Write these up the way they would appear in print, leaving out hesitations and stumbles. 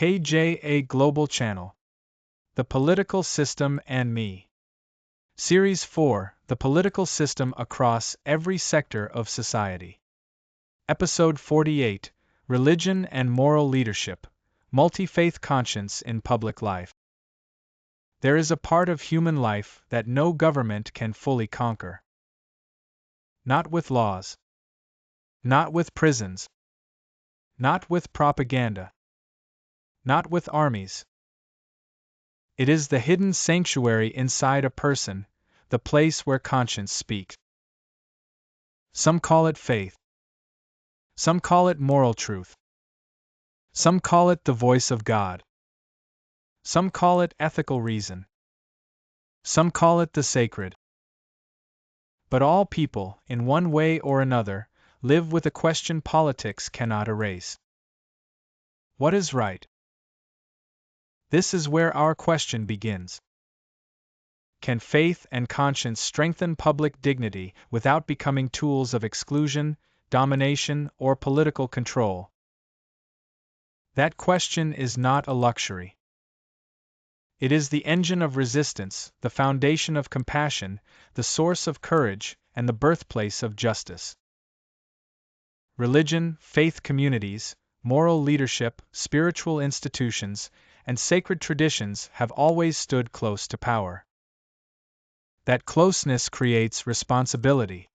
KJA Global Channel. The Political System and Me. Series 4, The Political System Across Every Sector of Society. Episode 48, Religion and Moral Leadership, Multi-Faith Conscience in Public Life. There is a part of human life that no government can fully conquer. Not with laws. Not with prisons. Not with propaganda. Not with armies. It is the hidden sanctuary inside a person, the place where conscience speaks. Some call it faith. Some call it moral truth. Some call it the voice of God. Some call it ethical reason. Some call it the sacred. But all people, in one way or another, live with a question politics cannot erase. What is right? This is where our question begins. Can faith and conscience strengthen public dignity without becoming tools of exclusion, domination, or political control? That question is not a luxury. It is the engine of resistance, the foundation of compassion, the source of courage, and the birthplace of justice. Religion, faith communities, moral leadership, spiritual institutions, and sacred traditions have always stood close to power. That closeness creates responsibility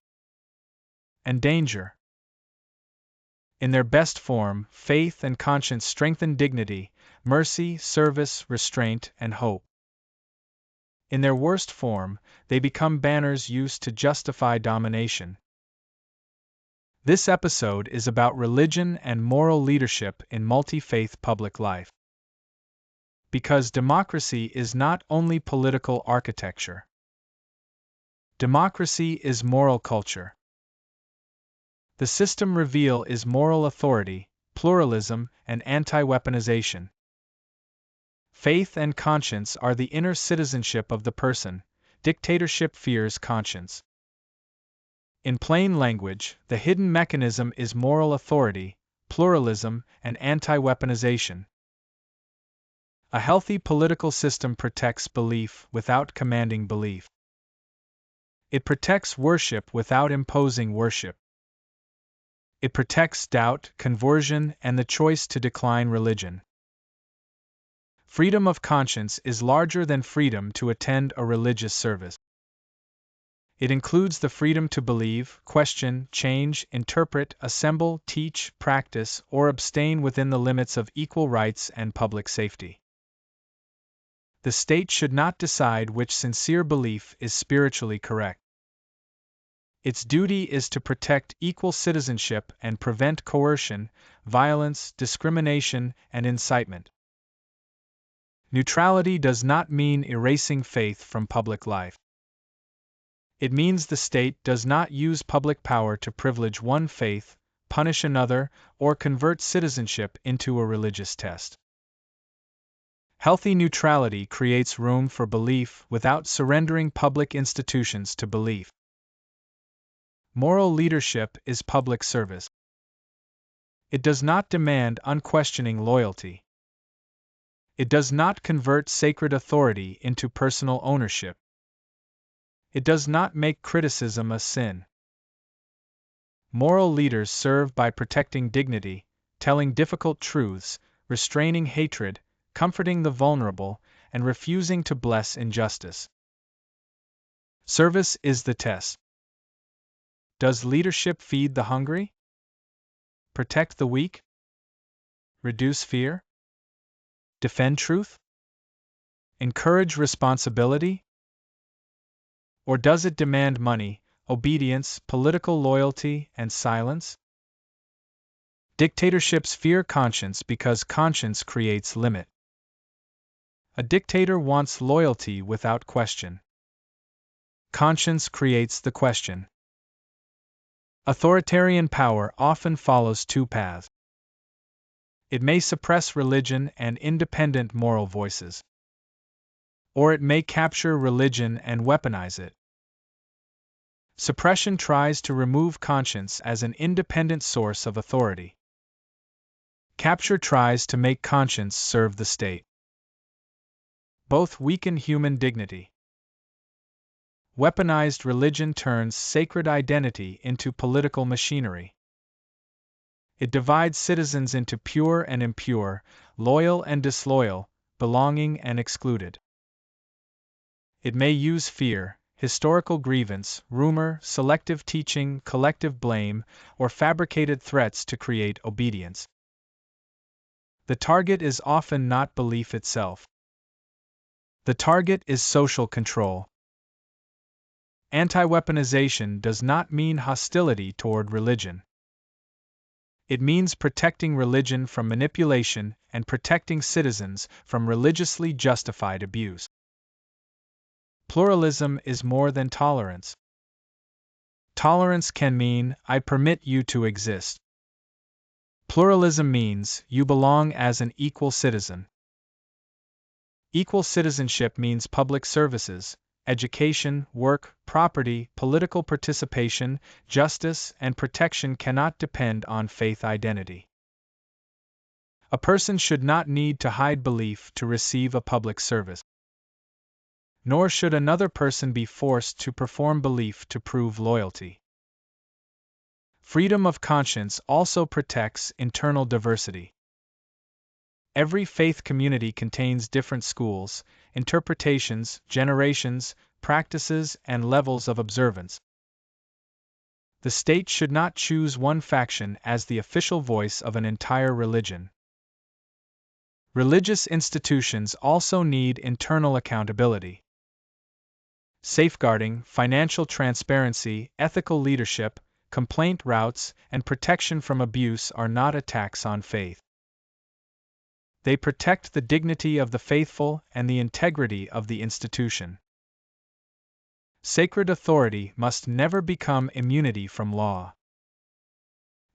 and danger. In their best form, faith and conscience strengthen dignity, mercy, service, restraint, and hope. In their worst form, they become banners used to justify domination. This episode is about religion and moral leadership in multi-faith public life. Because democracy is not only political architecture. Democracy is moral culture. The system reveal is moral authority, pluralism, and anti-weaponization. Faith and conscience are the inner citizenship of the person. Dictatorship fears conscience. In plain language, the hidden mechanism is moral authority, pluralism, and anti-weaponization. A healthy political system protects belief without commanding belief. It protects worship without imposing worship. It protects doubt, conversion, and the choice to decline religion. Freedom of conscience is larger than freedom to attend a religious service. It includes the freedom to believe, question, change, interpret, assemble, teach, practice, or abstain within the limits of equal rights and public safety. The state should not decide which sincere belief is spiritually correct. Its duty is to protect equal citizenship and prevent coercion, violence, discrimination, and incitement. Neutrality does not mean erasing faith from public life. It means the state does not use public power to privilege one faith, punish another, or convert citizenship into a religious test. Healthy neutrality creates room for belief without surrendering public institutions to belief. Moral leadership is public service. It does not demand unquestioning loyalty. It does not convert sacred authority into personal ownership. It does not make criticism a sin. Moral leaders serve by protecting dignity, telling difficult truths, restraining hatred, comforting the vulnerable, and refusing to bless injustice. Service is the test. Does leadership feed the hungry? Protect the weak? Reduce fear? Defend truth? Encourage responsibility? Or does it demand money, obedience, political loyalty, and silence? Dictatorships fear conscience because conscience creates limit. A dictator wants loyalty without question. Conscience creates the question. Authoritarian power often follows two paths. It may suppress religion and independent moral voices. Or it may capture religion and weaponize it. Suppression tries to remove conscience as an independent source of authority. Capture tries to make conscience serve the state. Both weaken human dignity. Weaponized religion turns sacred identity into political machinery. It divides citizens into pure and impure, loyal and disloyal, belonging and excluded. It may use fear, historical grievance, rumor, selective teaching, collective blame, or fabricated threats to create obedience. The target is often not belief itself. The target is social control. Anti-weaponization does not mean hostility toward religion. It means protecting religion from manipulation and protecting citizens from religiously justified abuse. Pluralism is more than tolerance. Tolerance can mean, I permit you to exist. Pluralism means, you belong as an equal citizen. Equal citizenship means public services, education, work, property, political participation, justice, and protection cannot depend on faith identity. A person should not need to hide belief to receive a public service. Nor should another person be forced to perform belief to prove loyalty. Freedom of conscience also protects internal diversity. Every faith community contains different schools, interpretations, generations, practices, and levels of observance. The state should not choose one faction as the official voice of an entire religion. Religious institutions also need internal accountability. Safeguarding, financial transparency, ethical leadership, complaint routes, and protection from abuse are not attacks on faith. They protect the dignity of the faithful and the integrity of the institution. Sacred authority must never become immunity from law.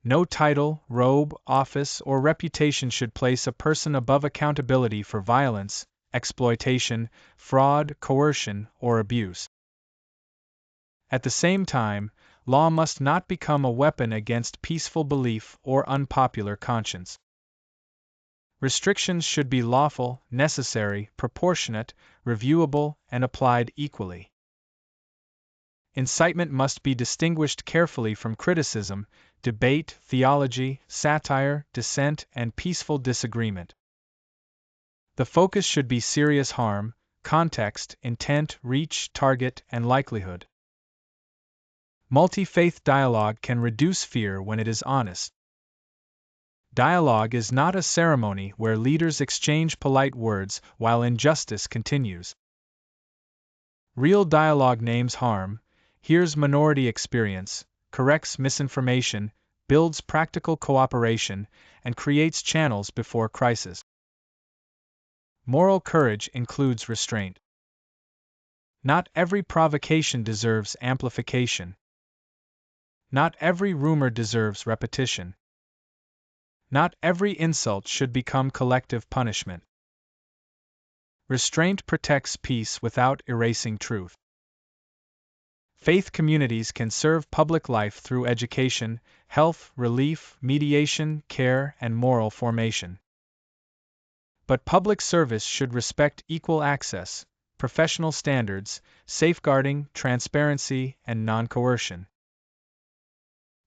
No title, robe, office, or reputation should place a person above accountability for violence, exploitation, fraud, coercion, or abuse. At the same time, law must not become a weapon against peaceful belief or unpopular conscience. Restrictions should be lawful, necessary, proportionate, reviewable, and applied equally. Incitement must be distinguished carefully from criticism, debate, theology, satire, dissent, and peaceful disagreement. The focus should be serious harm, context, intent, reach, target, and likelihood. Multi-faith dialogue can reduce fear when it is honest. Dialogue is not a ceremony where leaders exchange polite words while injustice continues. Real dialogue names harm, hears minority experience, corrects misinformation, builds practical cooperation, and creates channels before crisis. Moral courage includes restraint. Not every provocation deserves amplification. Not every rumor deserves repetition. Not every insult should become collective punishment. Restraint protects peace without erasing truth. Faith communities can serve public life through education, health, relief, mediation, care, and moral formation. But public service should respect equal access, professional standards, safeguarding, transparency, and non-coercion.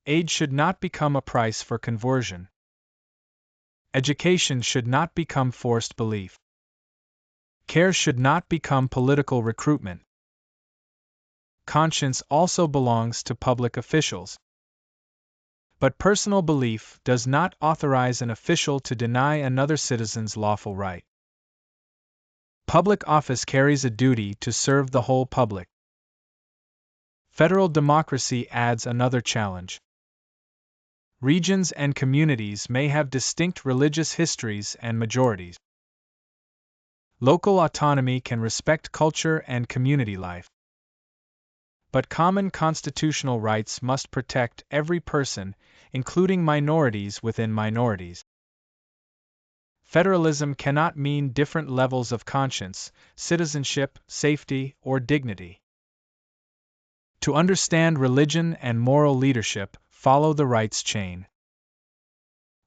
Aid should not become a price for conversion. Education should not become forced belief. Care should not become political recruitment. Conscience also belongs to public officials. But personal belief does not authorize an official to deny another citizen's lawful right. Public office carries a duty to serve the whole public. Federal democracy adds another challenge. Regions and communities may have distinct religious histories and majorities. Local autonomy can respect culture and community life. But common constitutional rights must protect every person, including minorities within minorities. Federalism cannot mean different levels of conscience, citizenship, safety, or dignity. To understand religion and moral leadership, follow the rights chain.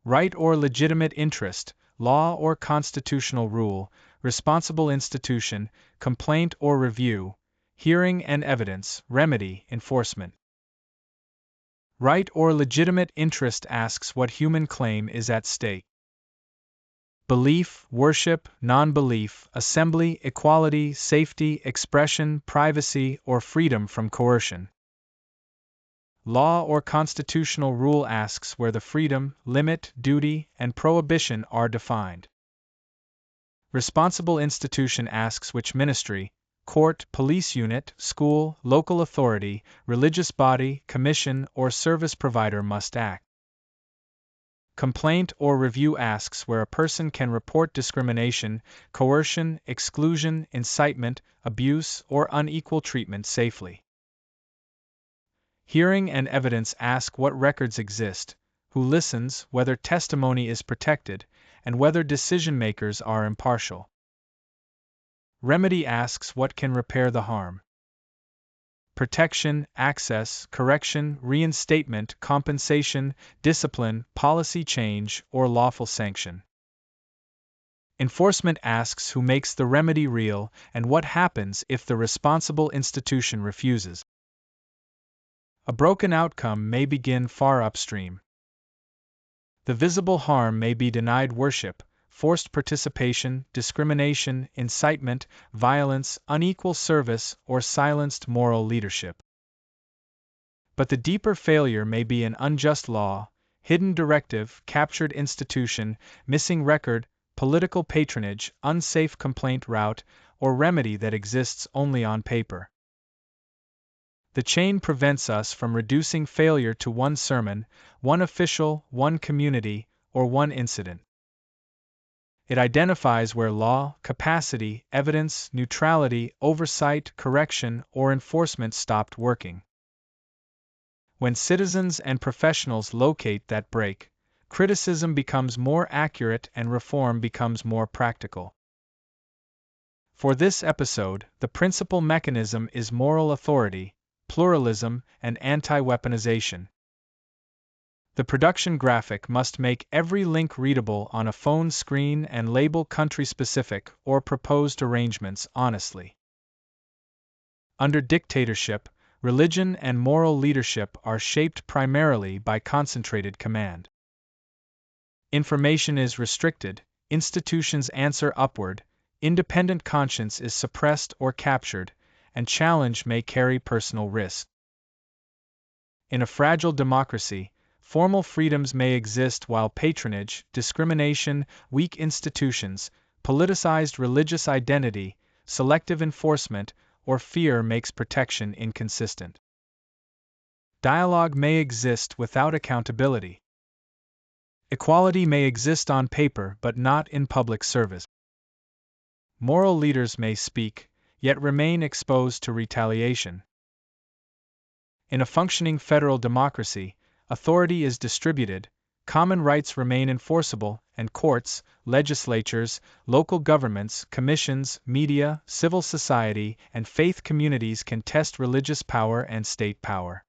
right or legitimate interest, law or constitutional rule, responsible institution, complaint or review, hearing and evidence, remedy, enforcement. Right or legitimate interest asks what human claim is at stake. Belief, worship, non-belief, assembly, equality, safety, expression, privacy, or freedom from coercion. Law or constitutional rule asks where the freedom, limit, duty, and prohibition are defined. Responsible institution asks which ministry, court, police unit, school, local authority, religious body, commission, or service provider must act. Complaint or review asks where a person can report discrimination, coercion, exclusion, incitement, abuse, or unequal treatment safely. Hearing and evidence ask what records exist, who listens, whether testimony is protected, and whether decision-makers are impartial. Remedy asks what can repair the harm. Protection, access, correction, reinstatement, compensation, discipline, policy change, or lawful sanction. Enforcement asks who makes the remedy real and what happens if the responsible institution refuses. A broken outcome may begin far upstream. The visible harm may be denied worship, forced participation, discrimination, incitement, violence, unequal service, or silenced moral leadership. But the deeper failure may be an unjust law, hidden directive, captured institution, missing record, political patronage, unsafe complaint route, or remedy that exists only on paper. The chain prevents us from reducing failure to one sermon, one official, one community, or one incident. It identifies where law, capacity, evidence, neutrality, oversight, correction, or enforcement stopped working. When citizens and professionals locate that break, criticism becomes more accurate and reform becomes more practical. For this episode, the principal mechanism is moral authority, pluralism, and anti-weaponization. The production graphic must make every link readable on a phone screen and label country-specific or proposed arrangements honestly. Under dictatorship, religion and moral leadership are shaped primarily by concentrated command. Information is restricted, institutions answer upward, independent conscience is suppressed or captured, and challenge may carry personal risk. In a fragile democracy, formal freedoms may exist while patronage, discrimination, weak institutions, politicized religious identity, selective enforcement, or fear makes protection inconsistent. Dialogue may exist without accountability. Equality may exist on paper but not in public service. Moral leaders may speak, yet remain exposed to retaliation. In a functioning federal democracy, authority is distributed, common rights remain enforceable, and courts, legislatures, local governments, commissions, media, civil society, and faith communities can test religious power and state power.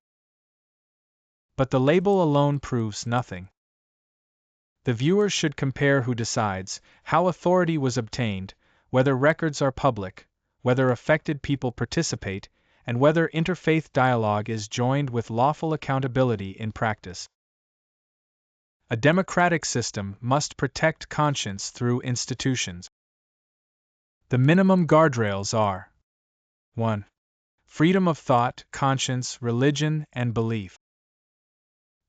But the label alone proves nothing. The viewer should compare who decides, how authority was obtained, whether records are public, whether affected people participate, and whether interfaith dialogue is joined with lawful accountability in practice. A democratic system must protect conscience through institutions. The minimum guardrails are 1. Freedom of thought, conscience, religion, and belief.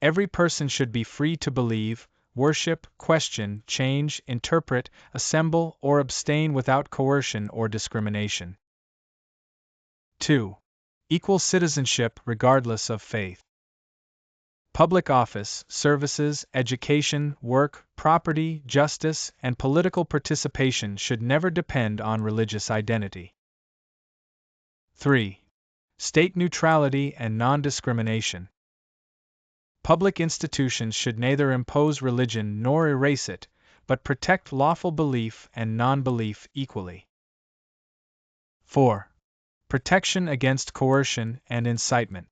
Every person should be free to believe, worship, question, change, interpret, assemble, or abstain without coercion or discrimination. 2. Equal citizenship regardless of faith. Public office, services, education, work, property, justice, and political participation should never depend on religious identity. 3. State neutrality and non-discrimination. Public institutions should neither impose religion nor erase it, but protect lawful belief and non-belief equally. 4. Protection against coercion and incitement.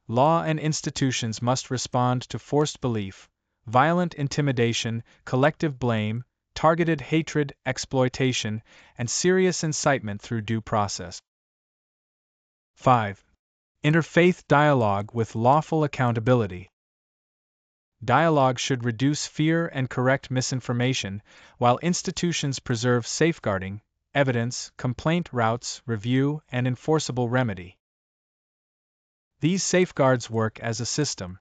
Law and institutions must respond to forced belief, violent intimidation, collective blame, targeted hatred, exploitation, and serious incitement through due process. 5. Interfaith dialogue with lawful accountability. Dialogue should reduce fear and correct misinformation, while institutions preserve safeguarding, evidence, complaint routes, review, and enforceable remedy. These safeguards work as a system.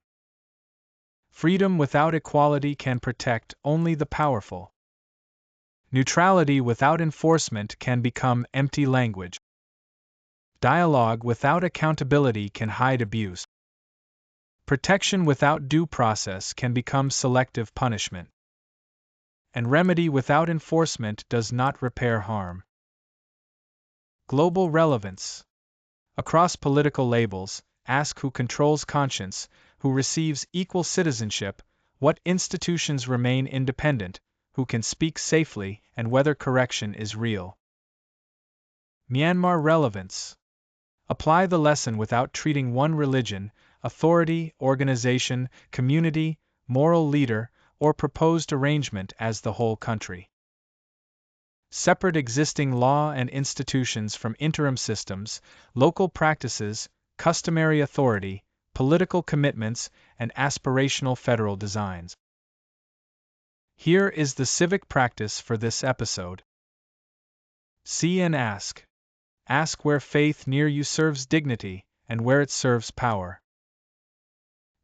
Freedom without equality can protect only the powerful. Neutrality without enforcement can become empty language. Dialogue without accountability can hide abuse. Protection without due process can become selective punishment. And remedy without enforcement does not repair harm. Global relevance. Across political labels, ask who controls conscience, who receives equal citizenship, what institutions remain independent, who can speak safely, and whether correction is real. Myanmar relevance. Apply the lesson without treating one religion, authority, organization, community, moral leader, or proposed arrangement as the whole country. Separate existing law and institutions from interim systems, local practices, customary authority, political commitments, and aspirational federal designs. Here is the civic practice for this episode. See and ask. Ask where faith near you serves dignity, and where it serves power.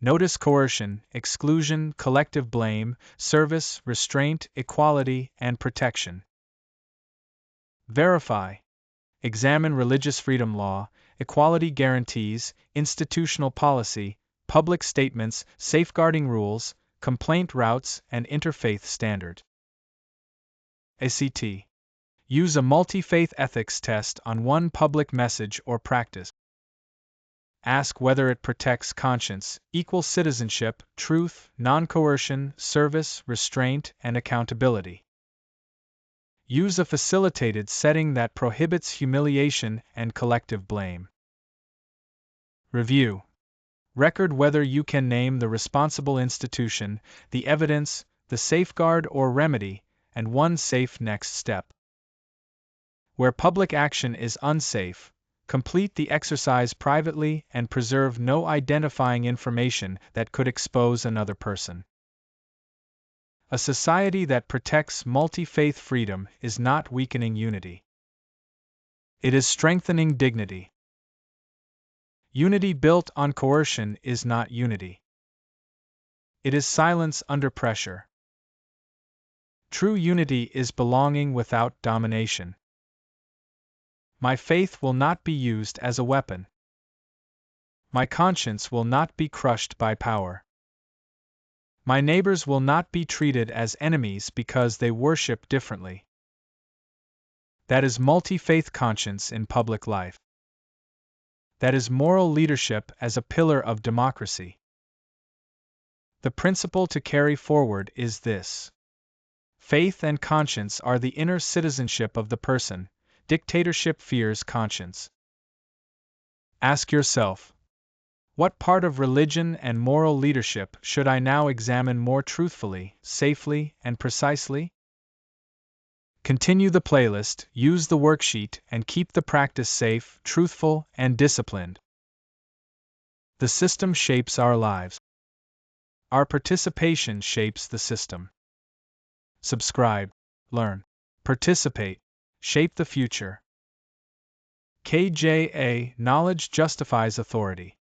Notice coercion, exclusion, collective blame, service, restraint, equality, and protection. Verify. Examine religious freedom law, equality guarantees, institutional policy, public statements, safeguarding rules, complaint routes, and interfaith standard. ACT. Use a multi-faith ethics test on one public message or practice. Ask whether it protects conscience, equal citizenship, truth, non-coercion, service, restraint, and accountability. Use a facilitated setting that prohibits humiliation and collective blame. Review. Record whether you can name the responsible institution, the evidence, the safeguard or remedy, and one safe next step. Where public action is unsafe, complete the exercise privately and preserve no identifying information that could expose another person. A society that protects multi-faith freedom is not weakening unity. It is strengthening dignity. Unity built on coercion is not unity. It is silence under pressure. True unity is belonging without domination. My faith will not be used as a weapon. My conscience will not be crushed by power. My neighbors will not be treated as enemies because they worship differently. That is multi-faith conscience in public life. That is moral leadership as a pillar of democracy. The principle to carry forward is this. Faith and conscience are the inner citizenship of the person. Dictatorship fears conscience. Ask yourself, what part of religion and moral leadership should I now examine more truthfully, safely, and precisely? Continue the playlist, use the worksheet, and keep the practice safe, truthful, and disciplined. The system shapes our lives. Our participation shapes the system. Subscribe, learn, participate, shape the future. KJA Knowledge justifies authority.